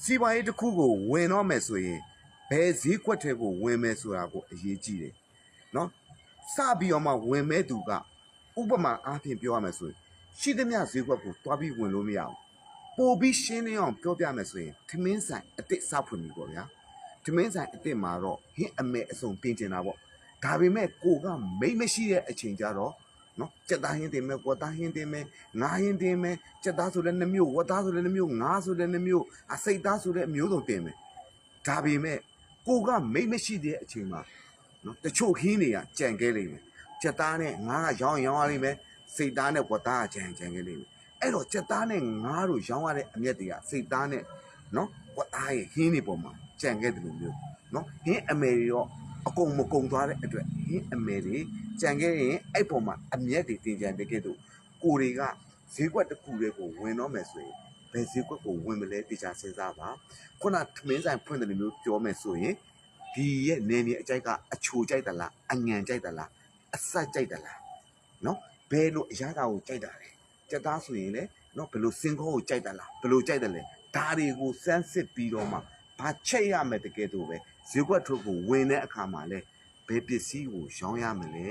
စီးပွားရေးတစ်ခုကိုဝင်တော့မယ်ဆိုရင်ဘယ်ဈေးကွက်တွေကိုဝင်မယ်ဆိုတာကိုအရေးကြီးတယ်နော်စပြီးတော့မှဝင်မဲ့သူကဥပမာအားဖြင့်ပြောရမယ်ဆိုရင်ရှိသမျှဈေးကွက်ကိုတွားပြီးဝင်လို့မရဘူးပို့ပြီးရှင်းလင်းအောင်ပြောပြမယ်ဆိုရင်ထမင်းဆိုင်အစ်စ်စဖွင့်ပြီပေါ့ဗျာထမင်းဆိုင်အစ်စ်မှာတော့ဟင်းအမဲအစုံတင်ကျင်တာပေါ့ဒါပေမဲ့ကိုကမိတ်မရှိတဲ့အချိန်ကြတော့နော်ကြက်သားဟင်းတင်မယ်ဝက်သားဟင်းတင်မယ်ငါးဟင်းတင်မယ်ကြက်သားဆိုလည်း2မျိုးဝက်သားဆိုလည်း2မျိုးငါးဆိုလည်း2မျိုးအစိတ်သားဆိုလည်းအမျိုးစုံတင်မယ်ဒါပေမဲ့ကိုကမိတ်မရှိတဲ့အချိန်မှာနော်တချို့ဟင်းတွေကကြံခဲ့လိမ့်မယ်ကြက်သားနဲ့ငါးကရောင်းရလိမ့်မယ်စိတ်သားနဲ့ဝက်သားကကြံခဲ့လိမ့်မယ်အဲ့တော့ကြက်သားနဲ့ငါးတို့ရောင်းရတဲ့အမျက်တွေကစိတ်သားနဲ့နော်ဝက်သားရဲ့ဟင်းတွေပေါ်မှာကြံခဲ့တယ်လို့မျိုးနော်ဟင်းအမယ်တွေရောအကုန်မကုန်သွားတဲ့အတွက်ဟင်းအမယ်တွေကြံခဲ့ရင်အဲ့ပေါ်မှာအမျက်တွေတင်ကြံတဲ့ကဲ့သို့ကိုတွေကဈေးကွက်တစ်ခုလေးကိုဝင်တော့မယ်ဆိုရင်ဘယ်ဈေးကွက်ကိုဝင်မလဲတရားစဉ်းစားပါခုနထမင်းဆိုင်ဖွင့်တယ်လို့မျိုးပြောမယ်ဆိုရင်ဒီရဲ့နေနေအကြိုက်ကအချိုကြိုက်သလားအငံကြိုက်သလားအဆက်ကြိုက်သလားနော်ဘယ်လိုအရာတာကိုကြိုက်တာလဲကြက်သားဆိုရင်လေနော်ဘယ်လိုစင်ခေါကိုကြိုက်တာလားဘယ်လိုကြိုက်တယ်လဲဒါတွေကိုစမ်းစစ်ပြီးတော့မှဘာချက်ရမယ်တကယ်တော့ပဲဈေးကွက်ထုတ်ကိုဝင်တဲ့အခါမှာလဲဘယ်ပစ္စည်းကိုရောင်းရမလဲ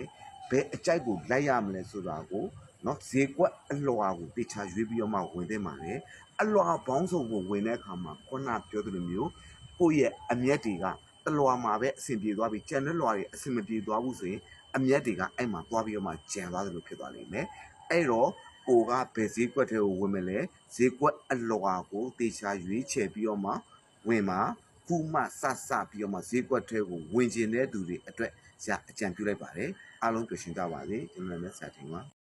ဘယ်အကြိုက်ကိုလိုက်ရမလဲဆိုတာကိုနော်ဈေးကွက်အလွှာကိုတေချာရွေးပြီးတော့မှဝင်တဲ့မှာလေအလွှာဘောင်းစုံကိုဝင်တဲ့အခါမှာခုနပြောသလိုမျိုးကိုယ့်ရဲ့အမျက်တွေကတလွှာမှာပဲအဆင်ပြေသွားပြီကြံတဲ့လွှာတွေအဆင်မပြေသွားဘူးဆိုရင်အမျက်တွေကအဲ့မှာသွားပြီးတော့မှကြံသွားတယ်လို့ဖြစ်သွားလိမ့်မယ်အဲ့တော့ကိုကဘယ်ဈေးကွက်တွေကိုဝင်မလဲဈေးကွက်အလွှာကိုတေချာရွေးချယ်ပြီးတော့မှဝင်မှာခုမှစပြီးတော့မှဈေးကွက်တွေကိုဝင်ကျင်တဲ့သူတွေအတွက်ဆရာအကြံပြုလိုက်ပါတယ်အားလုံးတွေ့ရှင်ကြပါစေကျွန်တော်လည်းဆရာတင်ပါ